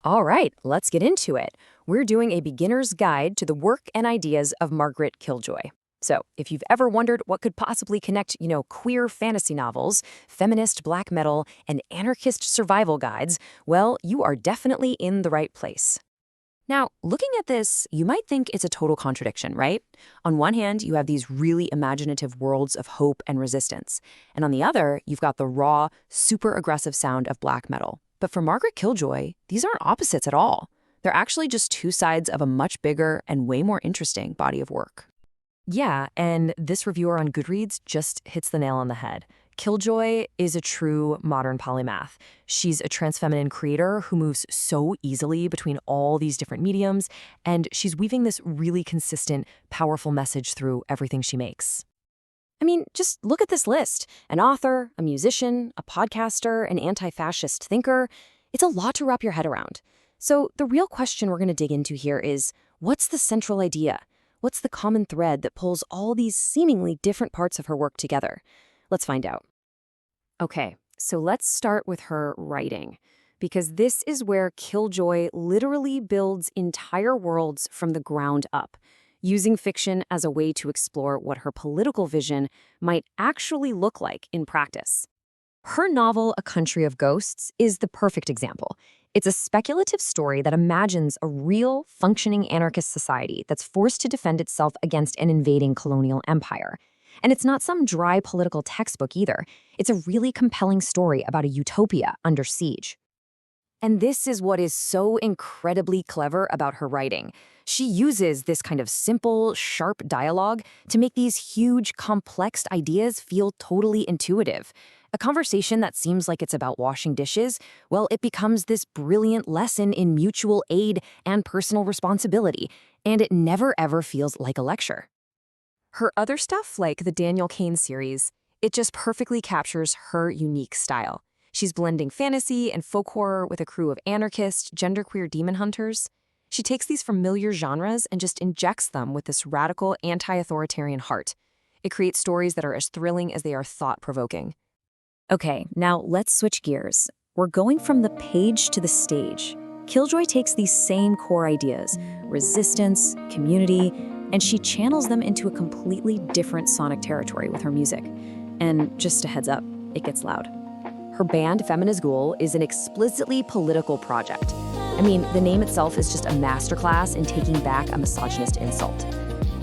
All right, let's get into it. We're doing a beginner's guide to the work and ideas of Margaret Killjoy. So, if you've ever wondered what could possibly connect, queer fantasy novels, feminist black metal, and anarchist survival guides, well, you are definitely in the right place. Now, looking at this, you might think it's a total contradiction, right? On one hand, you have these really imaginative worlds of hope and resistance. And on the other, you've got the raw, super aggressive sound of black metal. But for Margaret Killjoy, these aren't opposites at all. They're actually just two sides of a much bigger and way more interesting body of work. Yeah, and this reviewer on Goodreads just hits the nail on the head. Killjoy is a true modern polymath. She's a transfeminine creator who moves so easily between all these different mediums, and she's weaving this really consistent, powerful message through everything she makes. I mean, just look at this list. An author, a musician, a podcaster, an anti-fascist thinker. It's a lot to wrap your head around. So the real question we're going to dig into here is, what's the central idea? What's the common thread that pulls all these seemingly different parts of her work together? Let's find out. Okay, so let's start with her writing, because this is where Killjoy literally builds entire worlds from the ground up, using fiction as a way to explore what her political vision might actually look like in practice. Her novel, A Country of Ghosts, is the perfect example. It's a speculative story that imagines a real, functioning anarchist society that's forced to defend itself against an invading colonial empire. And it's not some dry political textbook either. It's a really compelling story about a utopia under siege. And this is what is so incredibly clever about her writing. She uses this kind of simple, sharp dialogue to make these huge, complex ideas feel totally intuitive. A conversation that seems like it's about washing dishes, well, it becomes this brilliant lesson in mutual aid and personal responsibility, and it never ever feels like a lecture. Her other stuff, like the Daniel Kane series, it just perfectly captures her unique style. She's blending fantasy and folk horror with a crew of anarchist, genderqueer demon hunters. She takes these familiar genres and just injects them with this radical anti-authoritarian heart. It creates stories that are as thrilling as they are thought-provoking. Okay, now let's switch gears. We're going from the page to the stage. Killjoy takes these same core ideas, resistance, community, and she channels them into a completely different sonic territory with her music. And just a heads up, it gets loud. Her band, Feminist Ghoul, is an explicitly political project. I mean, the name itself is just a masterclass in taking back a misogynist insult.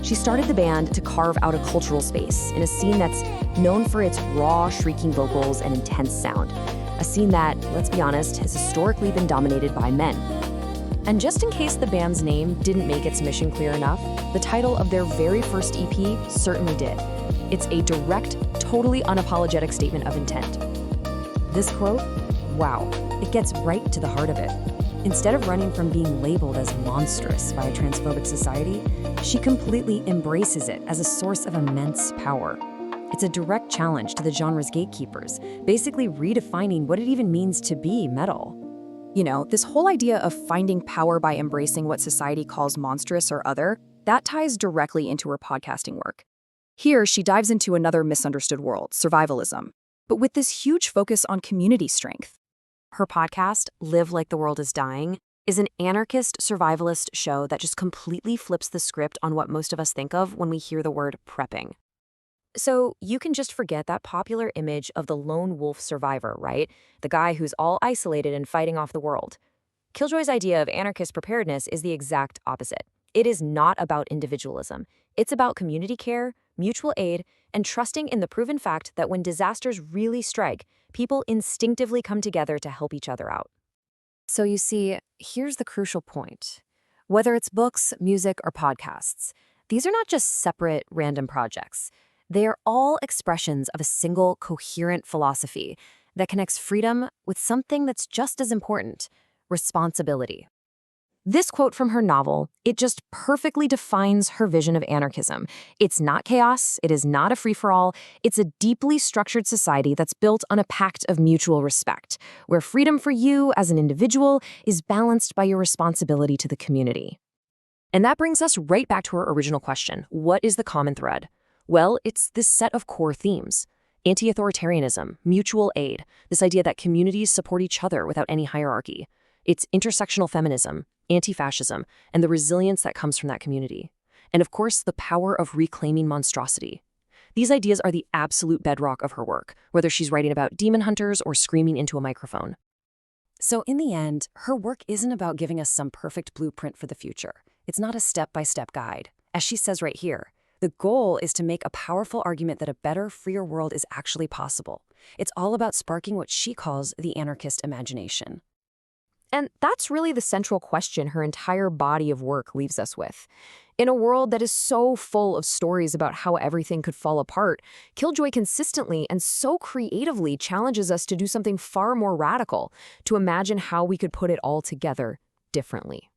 She started the band to carve out a cultural space in a scene that's known for its raw, shrieking vocals and intense sound. A scene that, let's be honest, has historically been dominated by men. And just in case the band's name didn't make its mission clear enough, the title of their very first EP certainly did. It's a direct, totally unapologetic statement of intent. This quote, wow, it gets right to the heart of it. Instead of running from being labeled as monstrous by a transphobic society, she completely embraces it as a source of immense power. It's a direct challenge to the genre's gatekeepers, basically redefining what it even means to be metal. This whole idea of finding power by embracing what society calls monstrous or other, that ties directly into her podcasting work. Here, she dives into another misunderstood world, survivalism, but with this huge focus on community strength. Her podcast, Live Like the World is Dying, is an anarchist survivalist show that just completely flips the script on what most of us think of when we hear the word prepping. So you can just forget that popular image of the lone wolf survivor, right? The guy who's all isolated and fighting off the world. Killjoy's idea of anarchist preparedness is the exact opposite. It is not about individualism. It's about community care, mutual aid, and trusting in the proven fact that when disasters really strike, people instinctively come together to help each other out. So you see, here's the crucial point. Whether it's books, music, or podcasts, these are not just separate, random projects. They are all expressions of a single, coherent philosophy that connects freedom with something that's just as important, responsibility. This quote from her novel, it just perfectly defines her vision of anarchism. It's not chaos, it is not a free-for-all, it's a deeply structured society that's built on a pact of mutual respect, where freedom for you as an individual is balanced by your responsibility to the community. And that brings us right back to her original question, what is the common thread? Well, it's this set of core themes. Anti-authoritarianism, mutual aid, this idea that communities support each other without any hierarchy. It's intersectional feminism, anti-fascism, and the resilience that comes from that community. And of course, the power of reclaiming monstrosity. These ideas are the absolute bedrock of her work, whether she's writing about demon hunters or screaming into a microphone. So in the end, her work isn't about giving us some perfect blueprint for the future. It's not a step-by-step guide. As she says right here, the goal is to make a powerful argument that a better, freer world is actually possible. It's all about sparking what she calls the anarchist imagination. And that's really the central question her entire body of work leaves us with. In a world that is so full of stories about how everything could fall apart, Killjoy consistently and so creatively challenges us to do something far more radical, to imagine how we could put it all together differently.